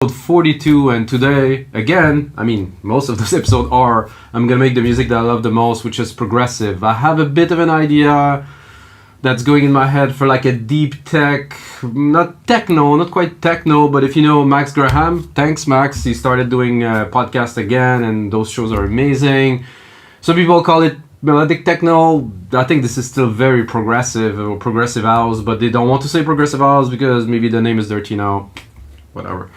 42, and today, again, most of this episode are, I'm gonna make the music that I love the most, which is progressive. I have a bit of an idea that's going in my head for like a deep tech, not techno, not quite techno, but if you know Max Graham, thanks Max, he started doing a podcast again, and those shows are amazing. Some people call it melodic techno. I think this is still very progressive, or progressive house, but they don't want to say progressive house because maybe the name is dirty now. Whatever.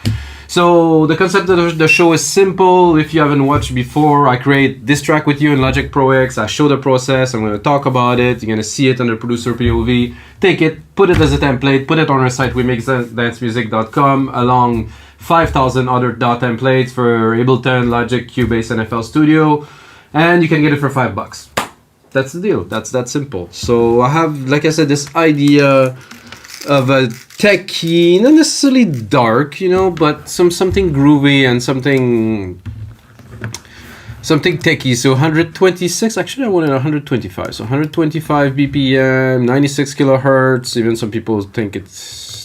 So the concept of the show is simple. If you haven't watched before, I create this track with you in Logic Pro X. I show the process. I'm going to talk about it. You're going to see it under producer POV. Take it, put it as a template, put it on our site, rhythmicdancemusic.com, along 5,000 other templates for Ableton, Logic, Cubase, and FL Studio, and you can get it for $5. That's the deal. That's that simple. So I have, like I said, this idea of a techie, not necessarily dark, but something groovy and something techie. So 126, actually I wanted 125. So 125 BPM, 96 kilohertz. Even some people think it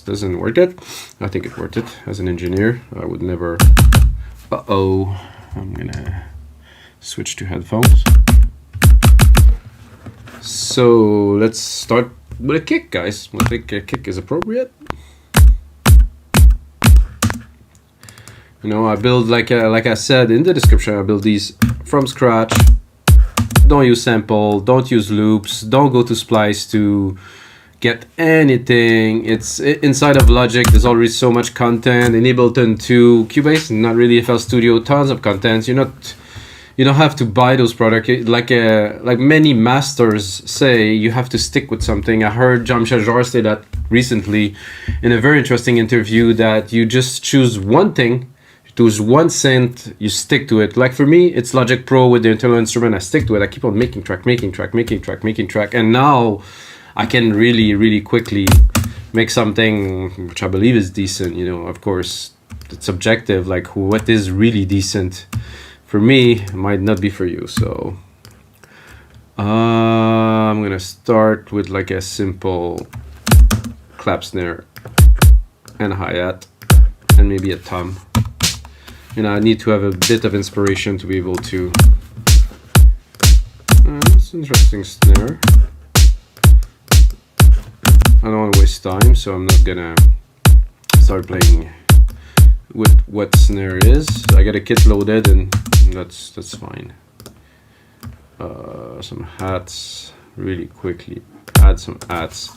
doesn't work it. I think it worked it. As an engineer, I would never. I'm gonna switch to headphones. So let's start with a kick, guys. I think a kick is appropriate. I build like I said in the description. I build these from scratch. Don't use sample. Don't use loops. Don't go to Splice to get anything. It's inside of Logic. There's already so much content. In Ableton 2, Cubase, not really. FL Studio, tons of content. You don't have to buy those products. Like many masters say, you have to stick with something. I heard Jean-Michel Jarre say that recently in a very interesting interview, that you just choose one thing, choose one synth, you stick to it. Like for me, it's Logic Pro with the internal instrument. I stick to it. I keep on making track. And now I can really, really quickly make something which I believe is decent. Of course, it's subjective, like what is really decent. For me, it might not be for you, so I'm gonna start with like a simple clap snare and a hi-hat and maybe a tom. I need to have a bit of inspiration to be able to. It's an interesting snare. I don't want to waste time, so I'm not gonna start playing with what snare is. I got a kit loaded, and that's fine. Some hats really quickly. Add some hats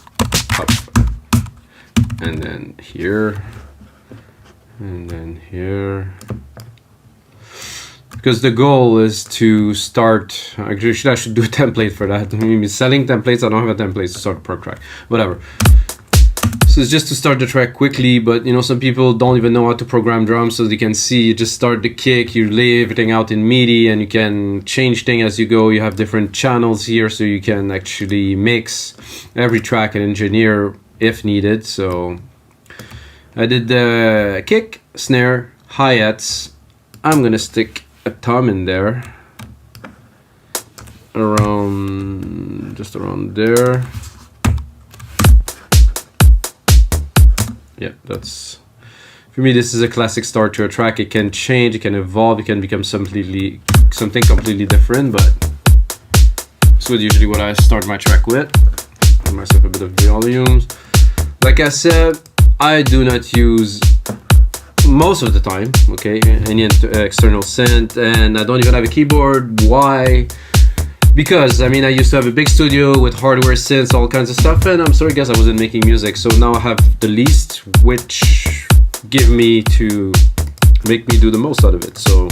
up, and then here, and then here. Because the goal is to start. Actually, I should do a template for that. Selling templates. I don't have a template to start a prog track. Whatever. So it's just to start the track quickly, but some people don't even know how to program drums, so they can see you just start the kick, you lay everything out in MIDI, and you can change things as you go. You have different channels here, so you can actually mix every track and engineer if needed. So I did the kick, snare, hi-hats. I'm gonna stick a tom in there, just around there. Yeah, that's, for me, this is a classic start to a track. It can change, it can evolve, it can become something completely different, but this is usually what I start my track with. Give myself a bit of volumes. Like I said, I do not use, most of the time, any external synth, and I don't even have a keyboard. Why? Because I used to have a big studio with hardware, synths, all kinds of stuff, and I'm sorry guys, I wasn't making music, so now I have the least, which make me do the most out of it. So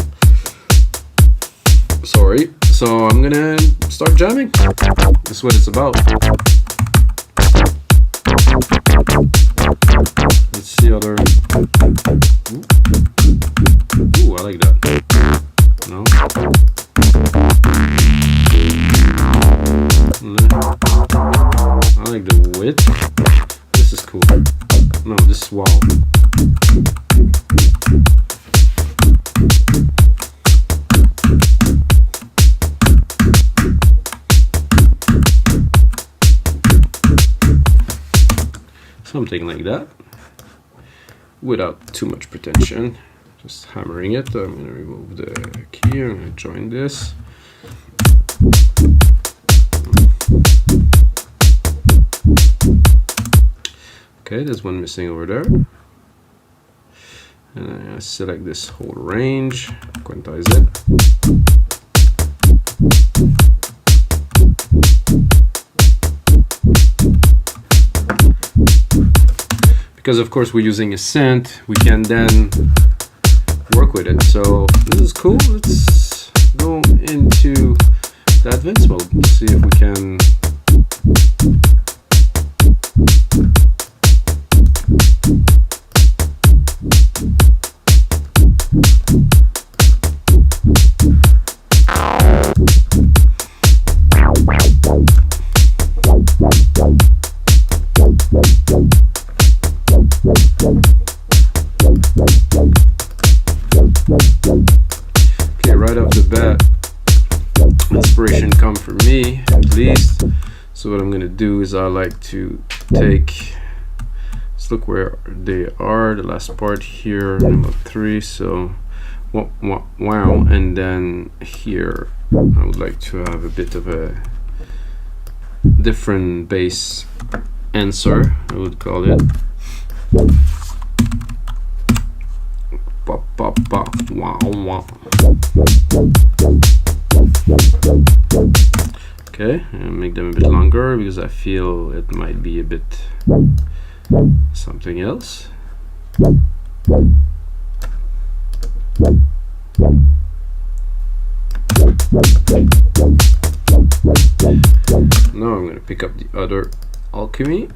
sorry. So I'm gonna start jamming. That's what it's about. Let's see other. Ooh, I like that. No. I like the width. This is cool. No, this is wow. Something like that. without too much pretension, just hammering it. I'm going to remove the key, I'm going to join this. Okay, there's one missing over there. And I select this whole range, quantize it. Because of course we're using a synth, we can then work with it. So this is cool. Let's go into the advanced mode. Let's see if we can. Okay, right off the bat, inspiration come from me, at least. So what I'm gonna do is I like to take, let's look where they are, the last part here, number 3, so wow, and then here I would like to have a bit of a different bass answer, I would call it. Pop, pop, pop, wow, wow. Okay, and make them a bit longer because I feel it might be a bit something else. Now I'm going to pick up the other Alchemy.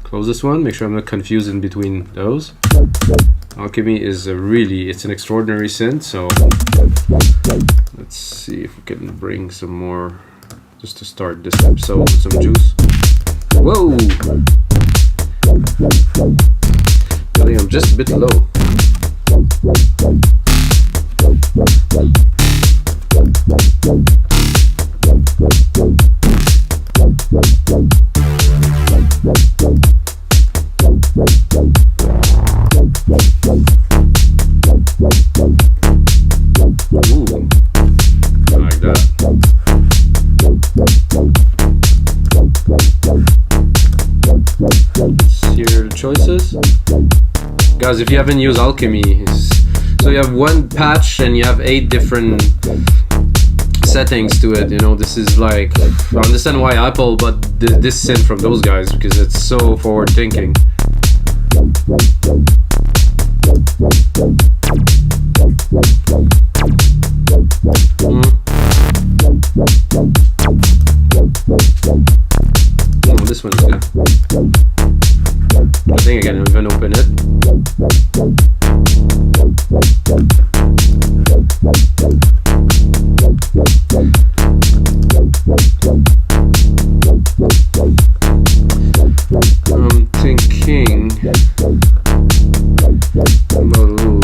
Close this one, make sure I'm not confused in between those. Alchemy is it's an extraordinary synth, so let's see if we can bring some more, just to start this episode with some juice. Whoa! I think I'm just a bit low. Ooh, I like that. Here are the choices. Guys, if you haven't used Alchemy, so you have one patch and you have 8 different settings to it. You know, this is like, I understand why Apple, but this synth from those guys, because it's so forward thinking. Oh, this one is good. I think I can even open it. I'm thinking about a little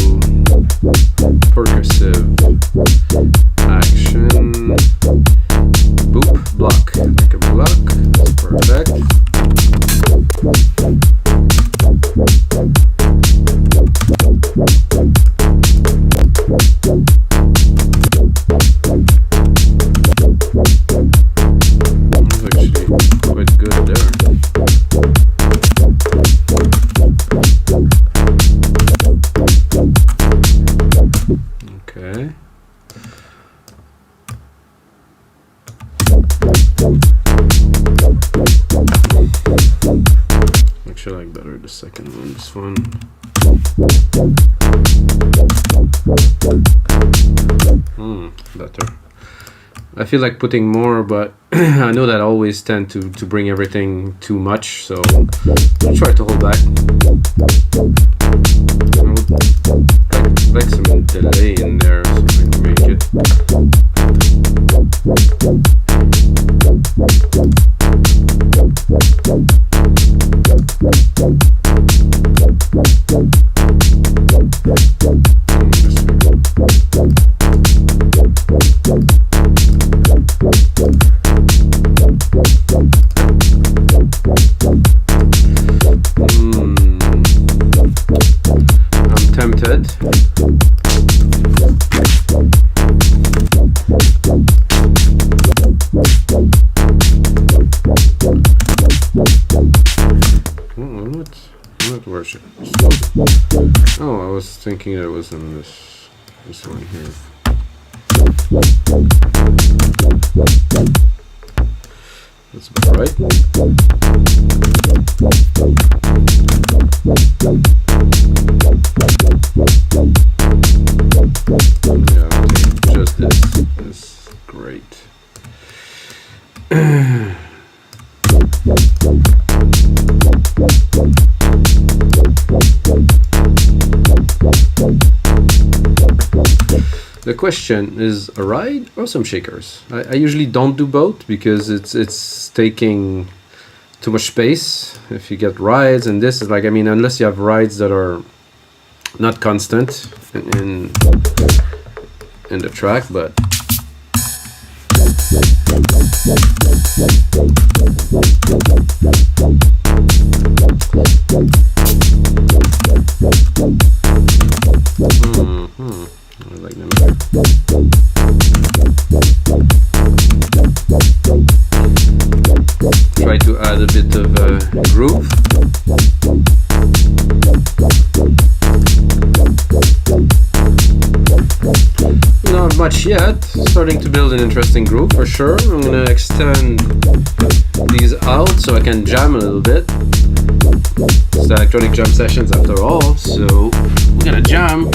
percussive action. Boop, block, like a block. That's perfect. Quite good there. Okay. Actually, I like better the second one. This one. Better. I feel like putting more, but I know that I always tend to bring everything too much, so I'll try to hold back. Like some delay in there so I can make it. Not worship. Oh, I was thinking it was in this one here. That's about right. Yeah, I'll take just this. This is great. The question is a ride or some shakers. I usually don't do both because it's taking too much space. If you get rides, and this is like, I mean, unless you have rides that are not constant in the track, but I like them. Try to add a bit of groove. Not much yet. Starting to build an interesting groove for sure. I'm gonna extend these out so I can jam a little bit. It's electronic jam sessions after all, so we're gonna jam.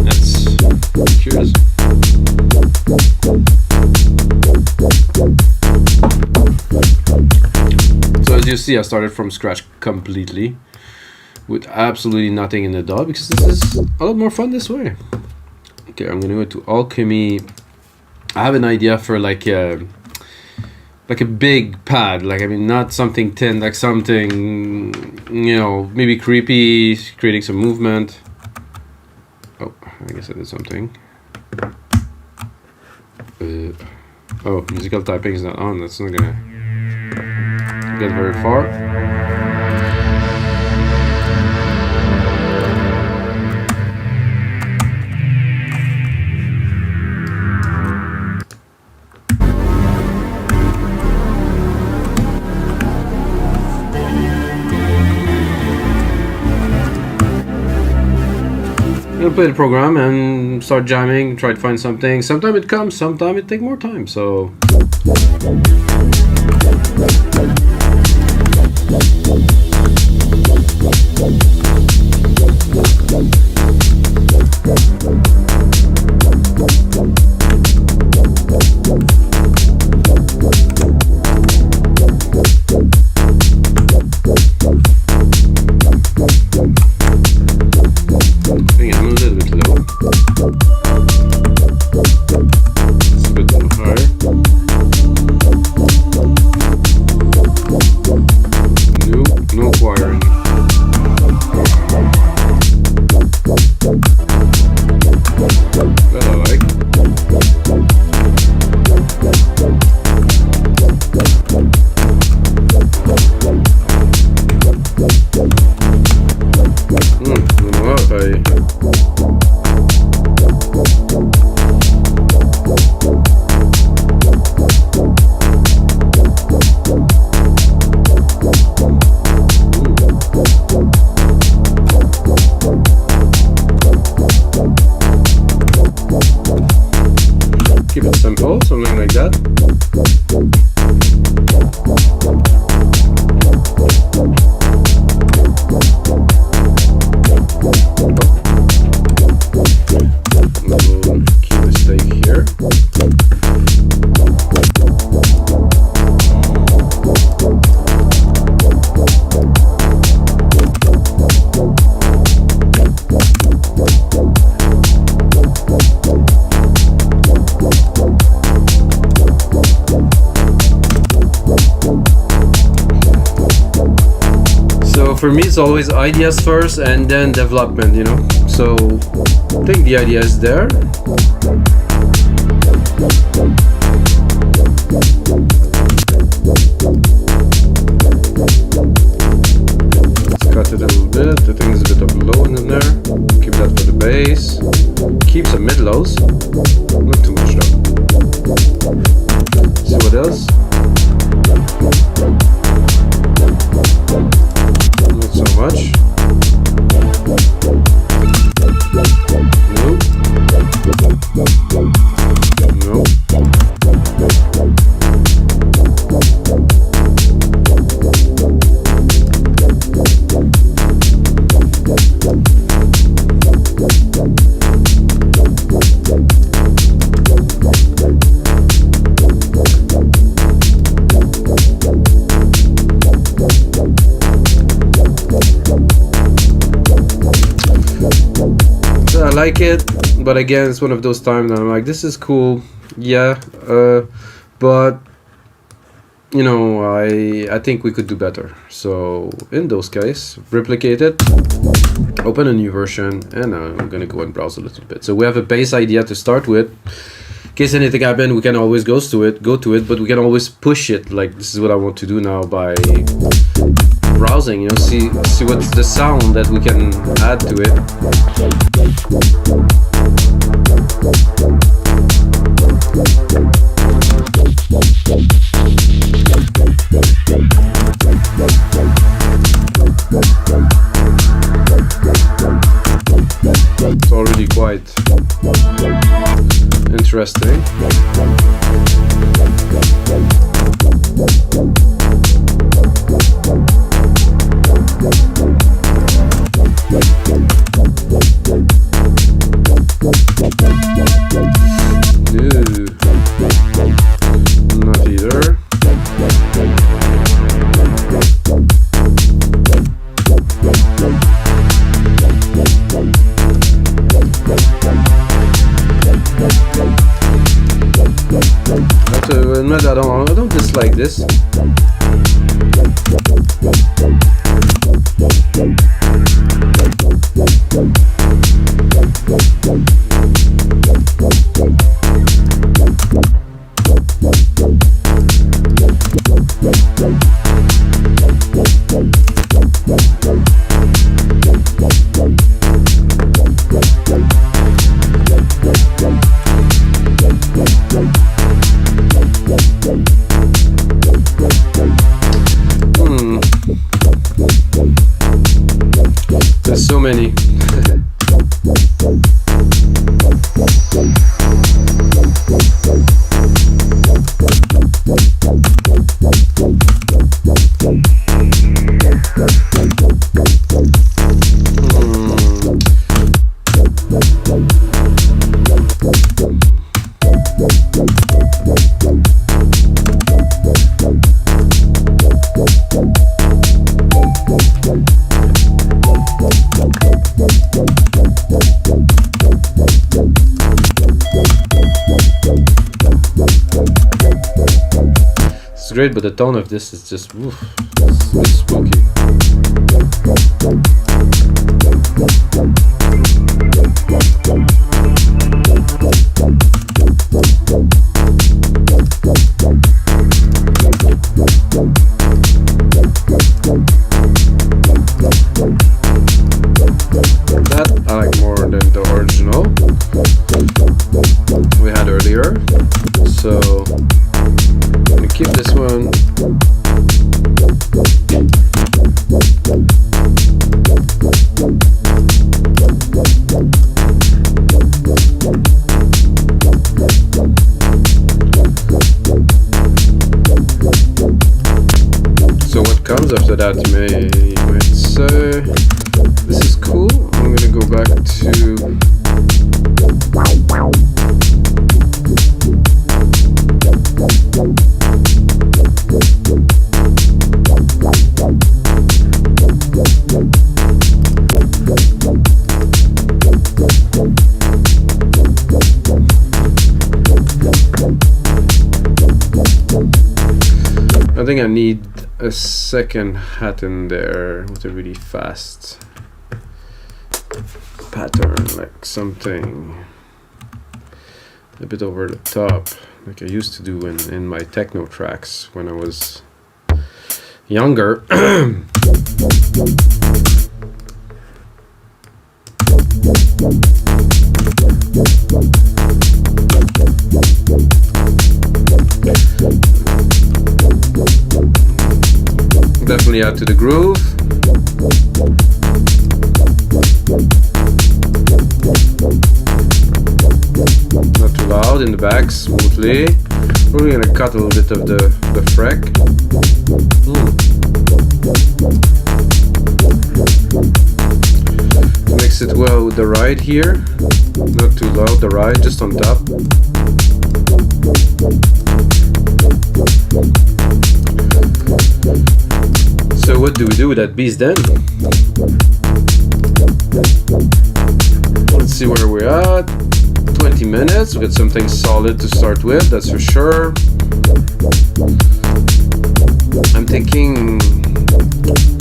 That's curious. So as you see, I started from scratch completely with absolutely nothing in the DAW because this is a lot more fun this way. Okay, I'm gonna go to Alchemy. I have an idea for like a big pad, like, I mean, not something thin, like something, you know, maybe creepy, creating some movement. Oh, I guess I did something. Oh, musical typing is not on. That's not gonna get very far. Play the program and start jamming, try to find something. Sometimes it comes, sometimes it takes more time, so something like that. Little key mistake here. For me, it's always ideas first and then development, you know. So I think the idea is there. Let's cut it a little bit. I think there's a bit of low in there. Keep that for the bass. Keep some mid lows. Not too much though. See what else? Not so much. Nope. Nope. I like it, but again, it's one of those times that I'm like, this is cool, yeah, but you know, I think we could do better. So in those cases, replicate it, open a new version, and I'm gonna go and browse a little bit. So we have a base idea to start with. In case anything happens, we can always go to it, but we can always push it. Like, this is what I want to do now by browsing, you know, see what's the sound that we can add to it. It's already quite interesting. Not either. I have to admit, I don't dislike this. There's so many. Great, but the tone of this is just it's spooky. That I like more than the original we had earlier. So keep this one. So what comes after that, you might say, this is cool. I'm gonna go back to I think I need a second hat in there with a really fast pattern, like something a bit over the top, like I used to do in my techno tracks when I was younger. Definitely add to the groove. Not too loud in the back, smoothly. We're gonna cut a little bit of the freck. Mix it well with the ride here. Not too loud, the ride, just on top. So what do we do with that beast then? Let's see where we're at. 20 minutes. We got something solid to start with, that's for sure. I'm thinking,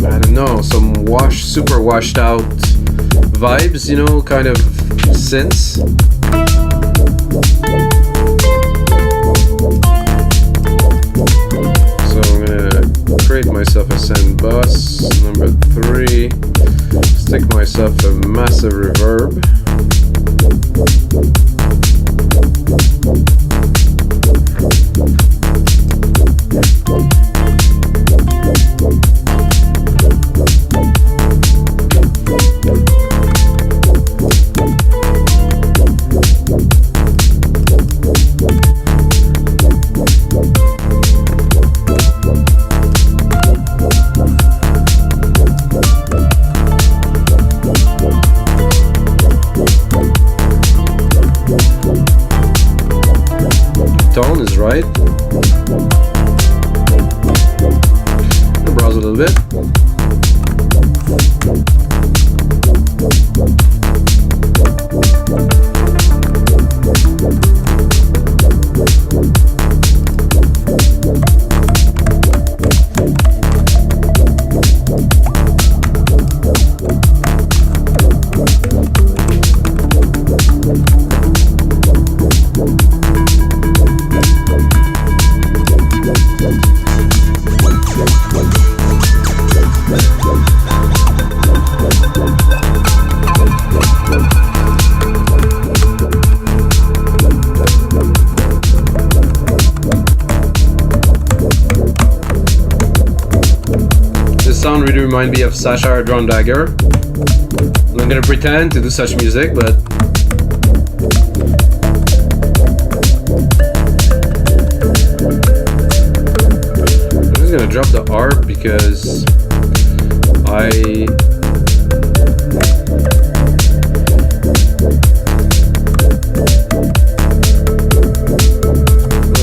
I don't know, some super washed out vibes, you know, kind of synths. Create myself a send bus. Number 3, stick myself a massive reverb. Tone is right. Browse a little bit. Sound really remind me of Sasha Drum Dagger. I'm not gonna pretend to do such music, but I'm just gonna drop the ARP because oh,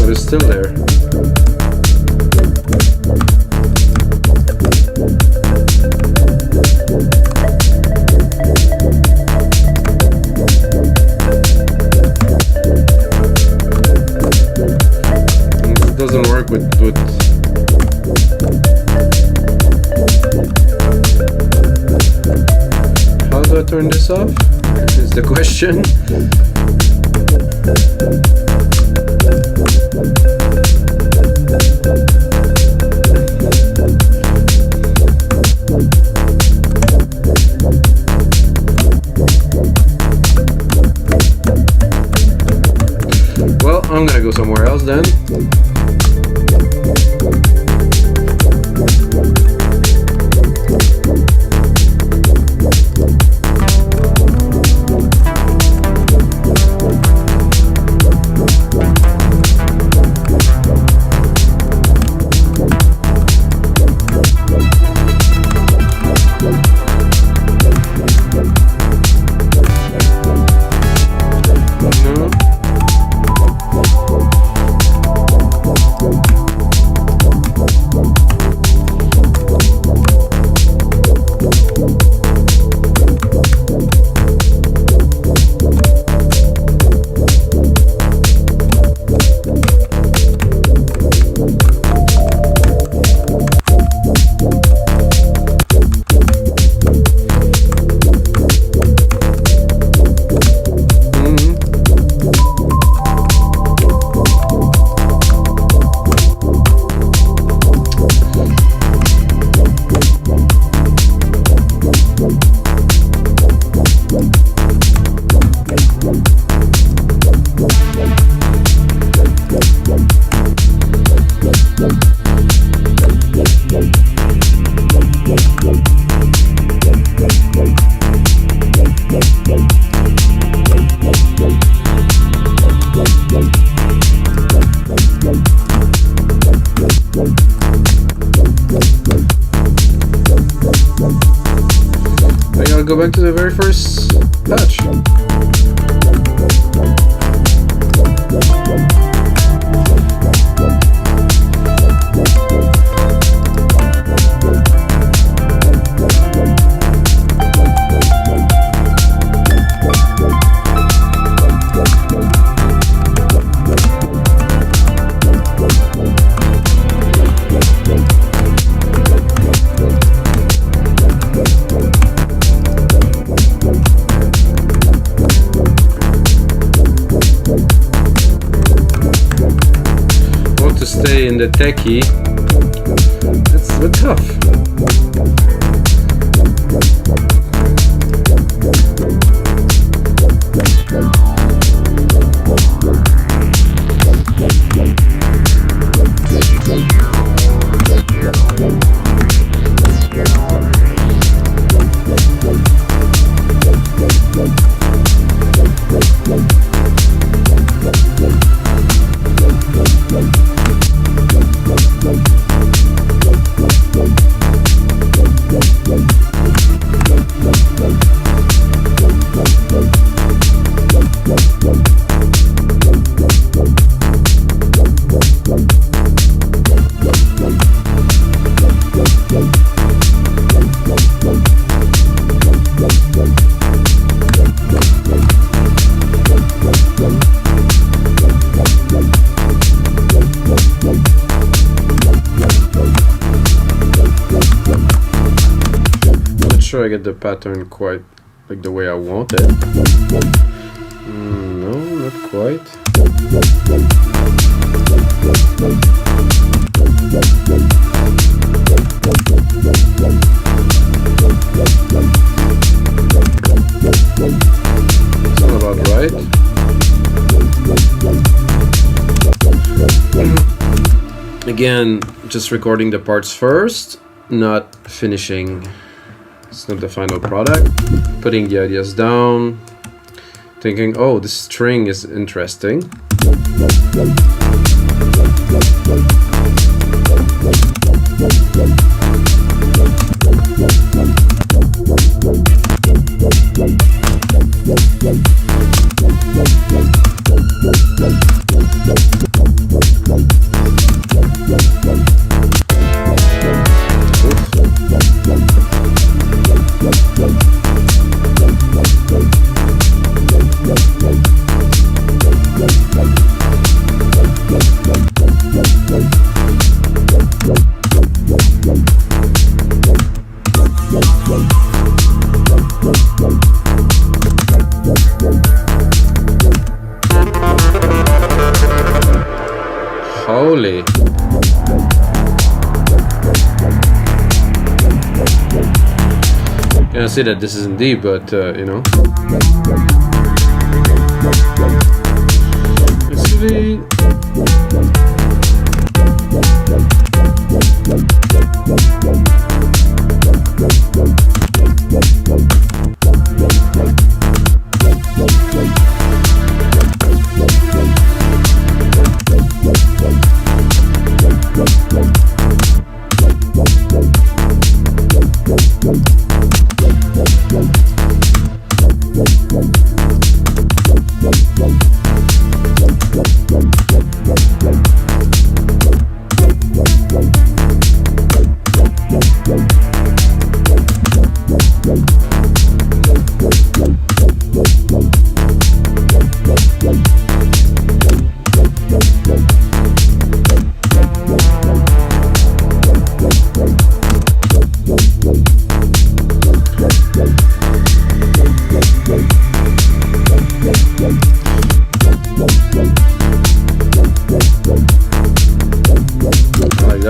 it's still there. Doesn't work with how do I turn this off? Is the question. Well, I'm gonna go somewhere else then. go back to the very first patch. Stay in the techie, it's a bit tough. Sure I get the pattern quite like the way I want it. No, not quite. Sound about right. Again, just recording the parts first, not finishing. It's not the final product. Putting the ideas down, thinking, oh, this string is interesting. Holy. I see that this isn't deep, but you know. Actually,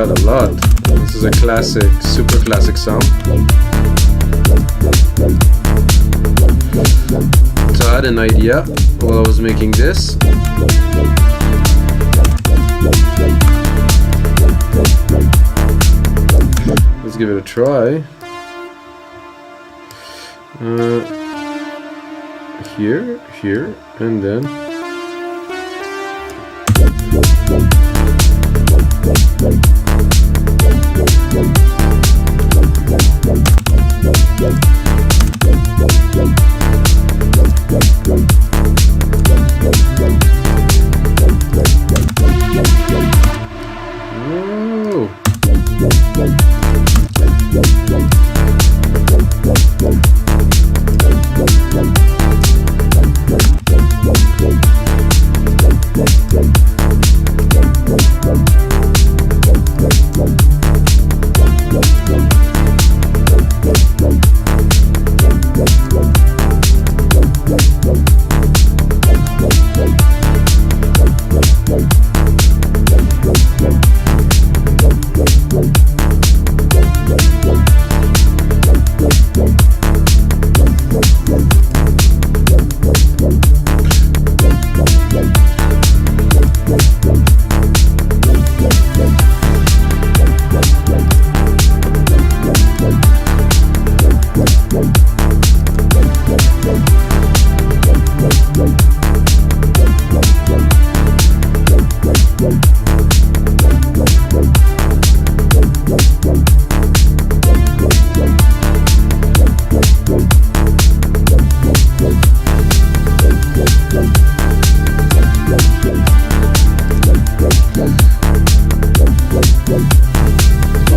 a lot. This is a classic, super classic sound. So I had an idea while I was making this. Let's give it a try. Here, and then.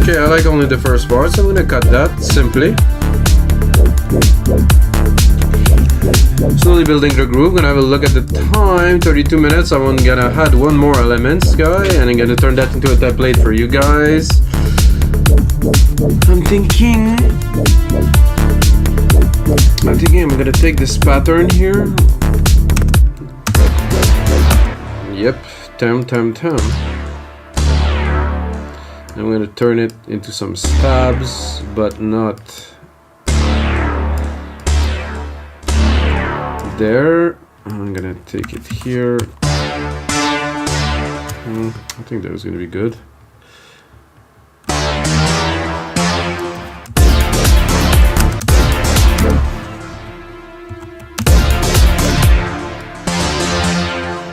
Okay, I like only the first bar, so I'm gonna cut that simply. Slowly building the groove. Gonna have a look at the time, 32 minutes. I'm gonna add one more elements, guy, and I'm gonna turn that into a template for you guys. I'm thinking I'm gonna take this pattern here. Yep, tam. I'm gonna turn it into some stabs, but not there. I'm gonna take it here. I think that was gonna be good.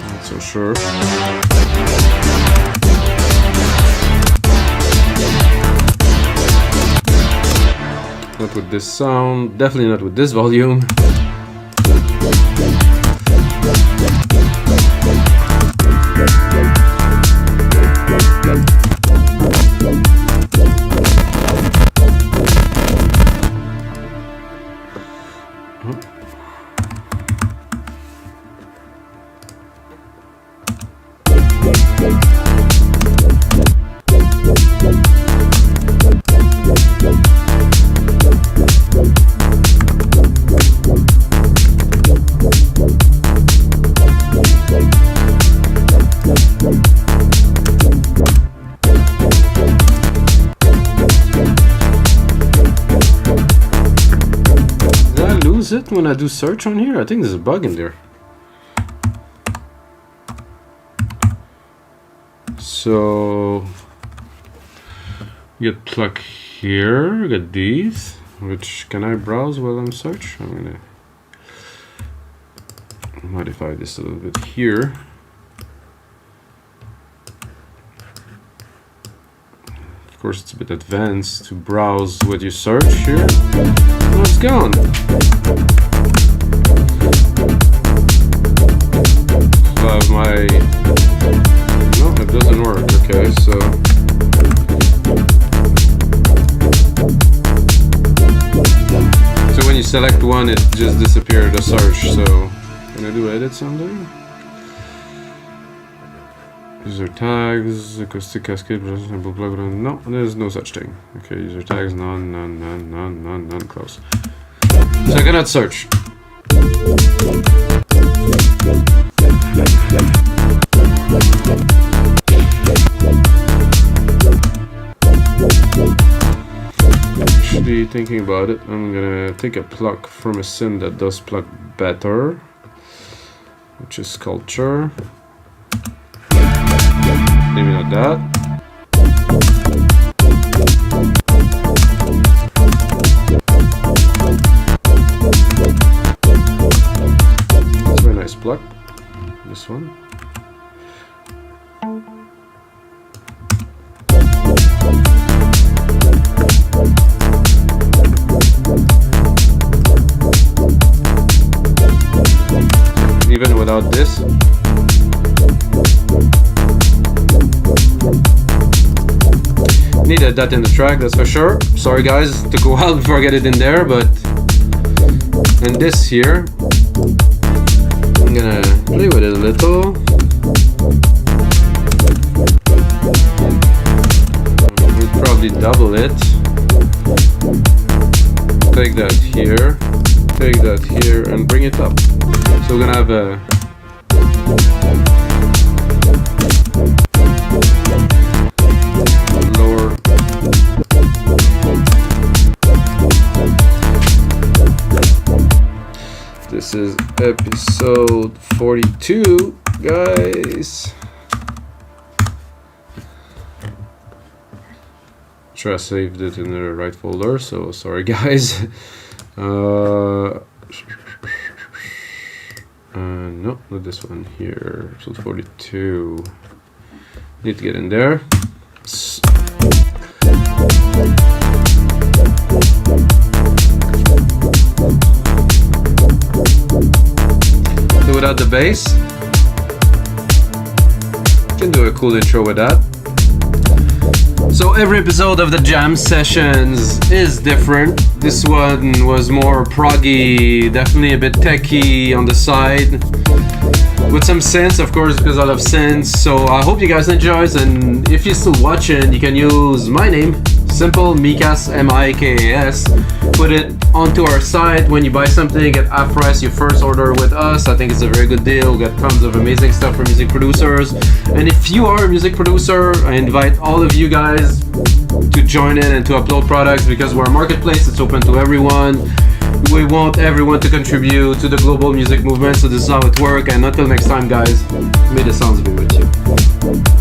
Not so sure. Not with this sound, definitely not with this volume. It when I do search on here? I think there's a bug in there. So get plug here, get these, which can I browse while I'm search? I'm gonna modify this a little bit here. Of course it's a bit advanced to browse what you search here. Oh, it's gone. So I have my... No, it doesn't work. Okay, so... So when you select one, it just disappeared the search. So, can I do edit something? User tags, acoustic cascade, no, there's no such thing. Okay, user tags, none, close. So I cannot search. Actually, thinking about it, I'm gonna take a plug from a sim that does plug better, which is Sculpture. Maybe not that. That's a very nice plug. This one. Even without this. Needed that in the track, that's for sure. Sorry guys, it took a while before I get it in there, but... And this here, I'm gonna play with it a little. We'll probably double it. Take that here, and bring it up. So we're gonna have a... This is episode 42, guys. Sure, I saved it in the right folder, so sorry, guys. No, not this one here. Episode 42. Need to get in there. So without the bass. Can do a cool intro with that. So every episode of the jam sessions is different. This one was more proggy, definitely a bit techy on the side, with some synths, of course, because I love synths. So I hope you guys enjoy, and if you're still watching, you can use my name, Simple Mikas, M-I-K-A-S. Put it onto our site. When you buy something at half price, your first order with us, I think it's a very good deal. We got tons of amazing stuff for music producers. And if you are a music producer, I invite all of you guys to join in and to upload products, because we're a marketplace. It's open to everyone. We want everyone to contribute to the global music movement, so this is how it works. And until next time, guys, may the sounds be with you.